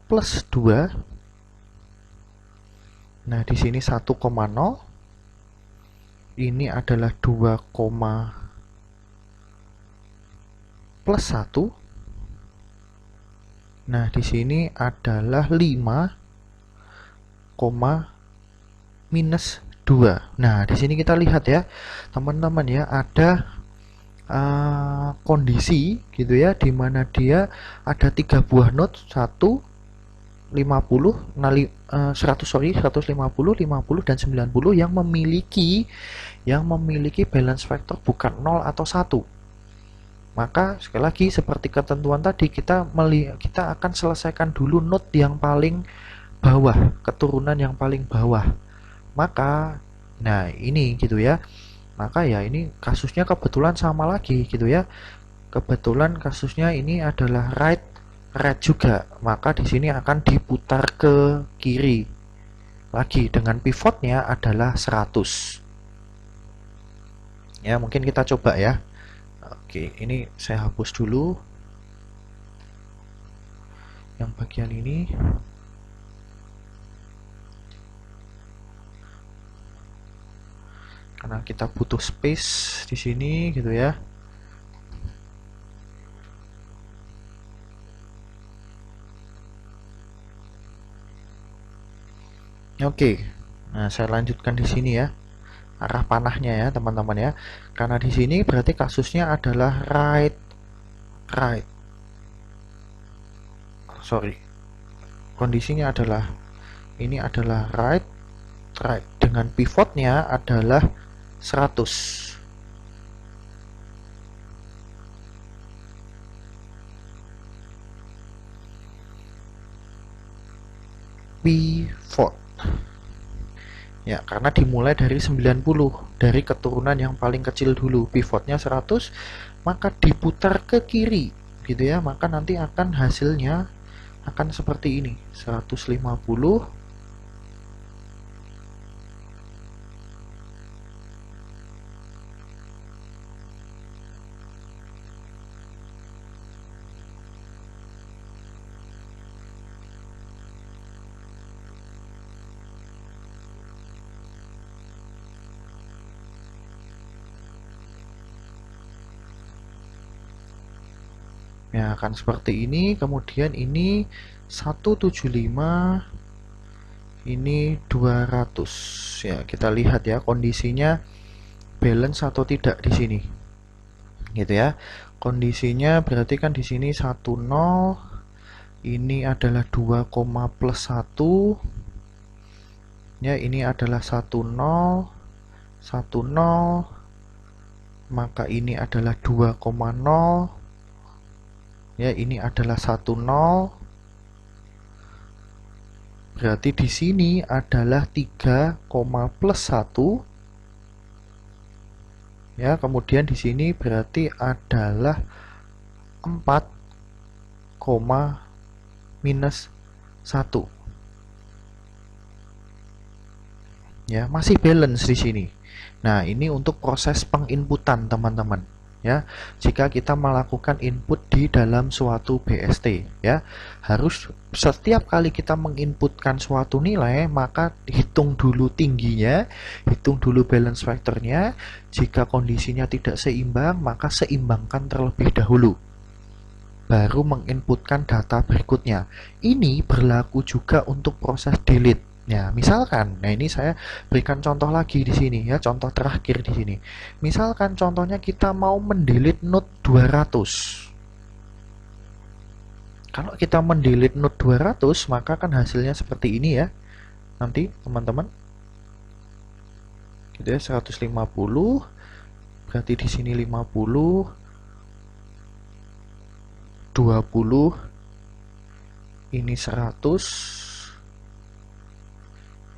plus 2. Nah, di sini 1,0. Ini adalah 2, plus 1. Nah, di sini adalah 5, minus 2. Nah, di sini kita lihat ya, teman-teman ya, ada kondisi gitu ya, di mana dia ada 3 buah node, 1, 50, 150, 50, dan 90 yang memiliki balance factor bukan 0 atau 1. Maka sekali lagi seperti ketentuan tadi, kita akan selesaikan dulu node yang paling bawah, keturunan yang paling bawah. Maka nah ini gitu ya. Maka ya ini kasusnya kebetulan sama lagi gitu ya. Kebetulan kasusnya ini adalah right juga. Maka di sini akan diputar ke kiri lagi dengan pivotnya adalah 100. Ya, mungkin kita coba ya. Oke, ini saya hapus dulu yang bagian ini. Karena kita butuh space di sini gitu ya. Oke. Nah, saya lanjutkan di sini ya. Arah panahnya ya, teman-teman ya. Karena di sini berarti kasusnya adalah right. Sorry. Kondisinya adalah ini adalah right dengan pivotnya adalah 100. Pivot. Ya, karena dimulai dari 90, dari keturunan yang paling kecil dulu. Pivotnya 100, maka diputar ke kiri gitu ya. Maka nanti akan hasilnya akan seperti ini. 150. Ya, akan seperti ini. Kemudian ini 175, ini 200. Ya, kita lihat ya kondisinya balance atau tidak di sini. Gitu ya. Kondisinya berarti kan di sini 10, ini adalah 2, plus 1. Ya, ini adalah 10, 10, maka ini adalah 2,0. Ya, ini adalah 10. Berarti di sini adalah 3, plus 1. Ya, kemudian di sini berarti adalah 4, minus 1. Ya, masih balance di sini. Nah, ini untuk proses penginputan, teman-teman. Ya, jika kita melakukan input di dalam suatu BST, ya, harus setiap kali kita menginputkan suatu nilai, maka hitung dulu tingginya, hitung dulu balance factornya. Jika kondisinya tidak seimbang, maka seimbangkan terlebih dahulu, baru menginputkan data berikutnya. Ini berlaku juga untuk proses delete. Ya, misalkan, nah ini saya berikan contoh lagi di sini ya, contoh terakhir di sini. Misalkan contohnya kita mau mendelete node 200. Kalau kita mendelete node 200, maka kan hasilnya seperti ini ya. Nanti teman-teman. Gitu ya, 150. Berarti di sini 50, 20, ini 100,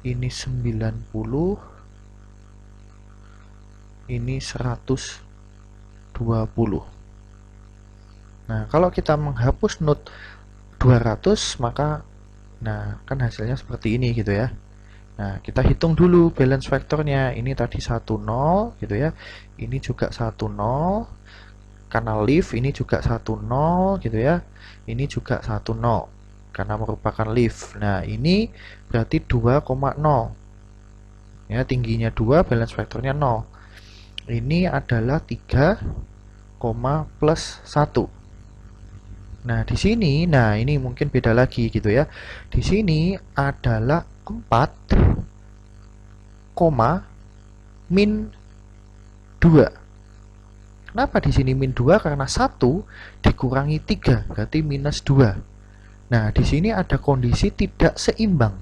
ini 90, ini 120. Nah, kalau kita menghapus node 200, maka nah kan hasilnya seperti ini gitu ya. Nah, kita hitung dulu balance vektornya. Ini tadi 10 gitu ya. Ini juga 10. Karena leaf ini juga 10 gitu ya. Ini juga 10 karena merupakan leaf. Nah, ini berarti 2,0. Ya, tingginya 2, balance vektornya 0. Ini adalah 3, plus 1. Nah, di sini, nah ini mungkin beda lagi gitu ya. Di sini adalah 4, min 2. Kenapa di sini min 2? Karena 1 dikurangi 3, berarti minus 2. Nah, di sini ada kondisi tidak seimbang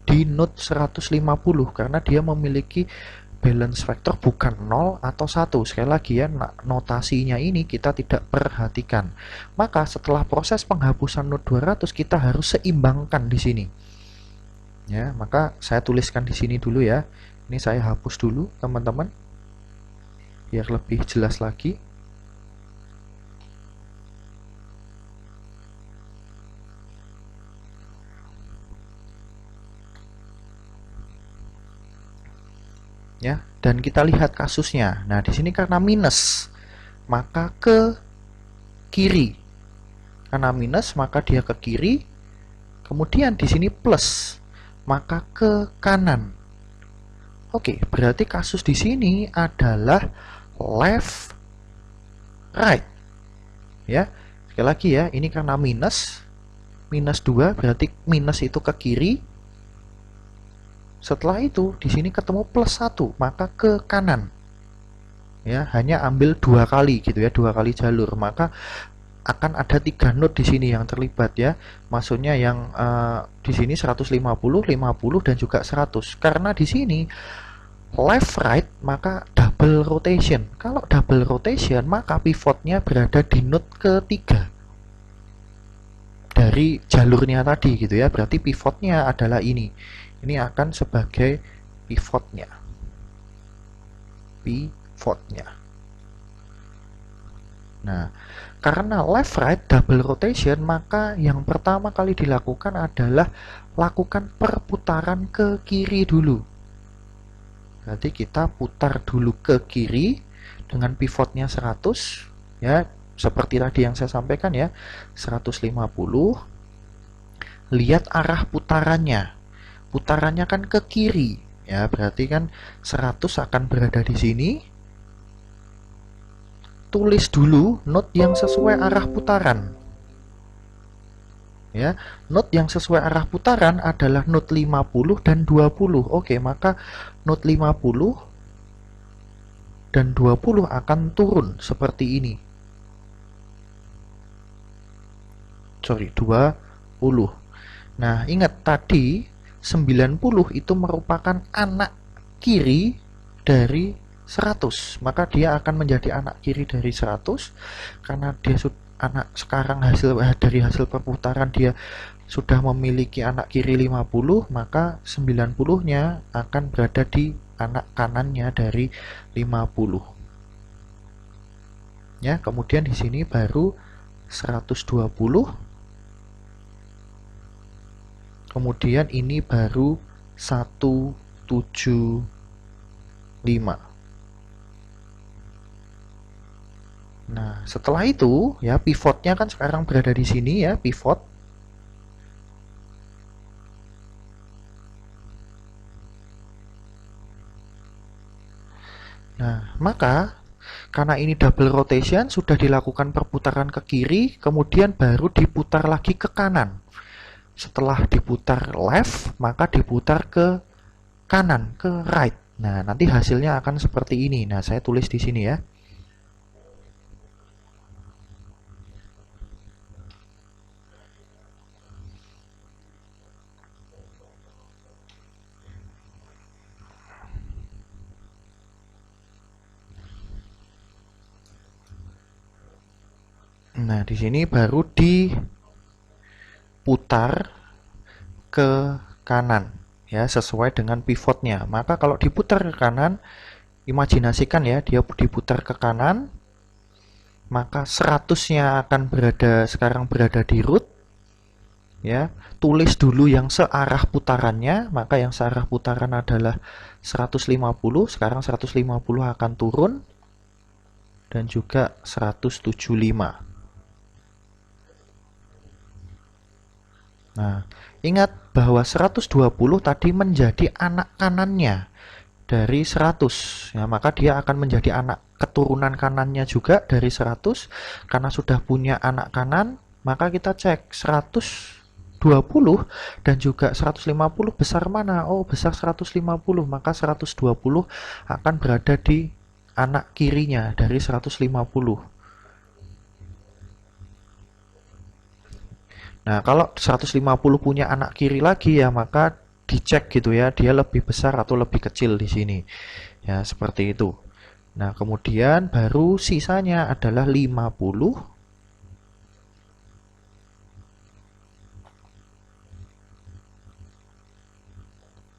di node 150 karena dia memiliki balance factor bukan 0 atau 1. Sekali lagi ya, notasinya ini kita tidak perhatikan. Maka setelah proses penghapusan node 200 kita harus seimbangkan di sini. Ya, maka saya tuliskan di sini dulu ya. Ini saya hapus dulu, teman-teman. Biar lebih jelas lagi. Ya, dan kita lihat kasusnya. Nah, di sini karena minus, maka ke kiri. Karena minus, maka dia ke kiri. Kemudian di sini plus, maka ke kanan. Oke, berarti kasus di sini adalah left, right. Ya, sekali lagi ya, ini karena minus 2, berarti minus itu ke kiri. Setelah itu di sini ketemu plus 1, maka ke kanan. Ya, hanya ambil 2 kali gitu ya, 2 kali jalur, maka akan ada 3 node di sini yang terlibat ya. Maksudnya yang di sini 150, 50 dan juga 100. Karena di sini left right, maka double rotation. Kalau double rotation, maka pivotnya berada di node ketiga dari jalurnya tadi gitu ya. Berarti pivotnya adalah ini. Ini akan sebagai pivotnya. Nah, karena left right double rotation, maka yang pertama kali dilakukan adalah lakukan perputaran ke kiri dulu. Berarti kita putar dulu ke kiri dengan pivotnya 100 ya, seperti tadi yang saya sampaikan ya, 150. Lihat arah putarannya. Putarannya kan ke kiri ya, berarti kan 100 akan berada di sini. Tulis dulu node yang sesuai arah putaran. Ya, node yang sesuai arah putaran adalah node 50 dan 20. Oke, maka node 50 dan 20 akan turun seperti ini. Sorry, 20. Nah, ingat tadi 90 itu merupakan anak kiri dari 100, maka dia akan menjadi anak kiri dari 100 karena dia anak sekarang dari hasil perputaran dia sudah memiliki anak kiri 50, maka 90-nya akan berada di anak kanannya dari 50. Ya, kemudian di sini baru 120. Kemudian ini baru 1 75. Nah, setelah itu ya pivotnya kan sekarang berada di sini ya, pivot. Nah, maka karena ini double rotation sudah dilakukan perputaran ke kiri, kemudian baru diputar lagi ke kanan. Setelah diputar left, maka diputar ke kanan, ke right. Nah, nanti hasilnya akan seperti ini. Nah, saya tulis di sini ya. Nah, di sini baru diputar ke kanan ya, sesuai dengan pivotnya. Maka kalau diputar ke kanan, imajinasikan ya, dia diputar ke kanan, maka 100-nya akan sekarang berada di root ya. Tulis dulu yang searah putarannya, maka yang searah putaran adalah 150, sekarang 150 akan turun dan juga 175. Nah, ingat bahwa 120 tadi menjadi anak kanannya dari 100 ya, maka dia akan menjadi anak keturunan kanannya juga dari 100. Karena sudah punya anak kanan, maka kita cek 120 dan juga 150 besar mana? Oh, besar 150, maka 120 akan berada di anak kirinya dari 150. Nah, kalau 150 punya anak kiri lagi ya, maka dicek gitu ya, dia lebih besar atau lebih kecil di sini. Ya, seperti itu. Nah, kemudian baru sisanya adalah 50,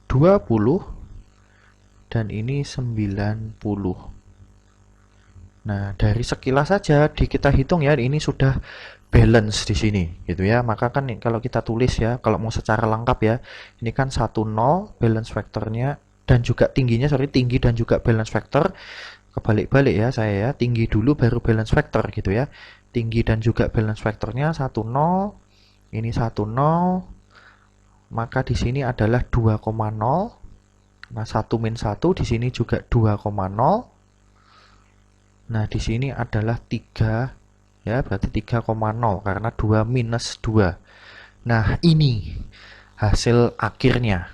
20, dan ini 90. Nah, dari sekilas saja kita hitung ya, ini sudah balance di sini gitu ya. Maka kan kalau kita tulis ya, kalau mau secara lengkap ya, ini kan 10 balance vektornya dan juga tingginya, sorry, tinggi dan juga balance vektor. Kebalik-balik ya saya ya, tinggi dulu baru balance vektor gitu ya. Tinggi dan juga balance vektornya 10, ini 10, maka di sini adalah 2,0. Nah, 1 min 1 di sini juga 2,0. Nah, di sini adalah 3 ya, berarti 3,0 karena 2 minus 2. Nah, ini hasil akhirnya.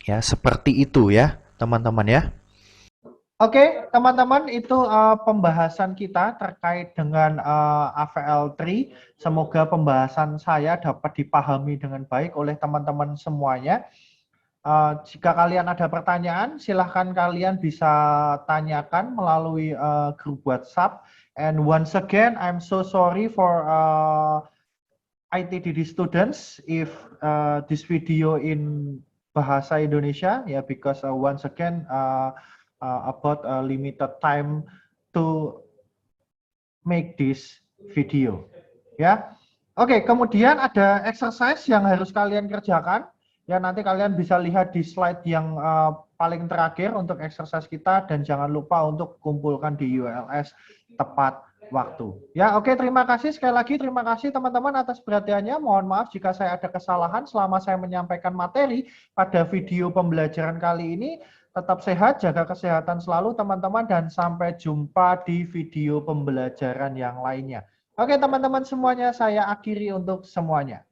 Ya, seperti itu ya, teman-teman ya. Oke, teman-teman, itu pembahasan kita terkait dengan AVL3. Semoga pembahasan saya dapat dipahami dengan baik oleh teman-teman semuanya. Jika kalian ada pertanyaan, silahkan kalian bisa tanyakan melalui grup WhatsApp. And once again, I'm so sorry for ITDD students if this video in bahasa Indonesia, ya, because once again about a limited time to make this video. Ya, oke. Kemudian ada exercise yang harus kalian kerjakan. Ya, nanti kalian bisa lihat di slide yang paling terakhir untuk exercise kita, dan jangan lupa untuk kumpulkan di ULS tepat waktu. Ya, oke. Terima kasih sekali lagi. Terima kasih teman-teman atas perhatiannya. Mohon maaf jika saya ada kesalahan selama saya menyampaikan materi pada video pembelajaran kali ini. Tetap sehat, jaga kesehatan selalu teman-teman, dan sampai jumpa di video pembelajaran yang lainnya. Oke teman-teman semuanya, saya akhiri untuk semuanya.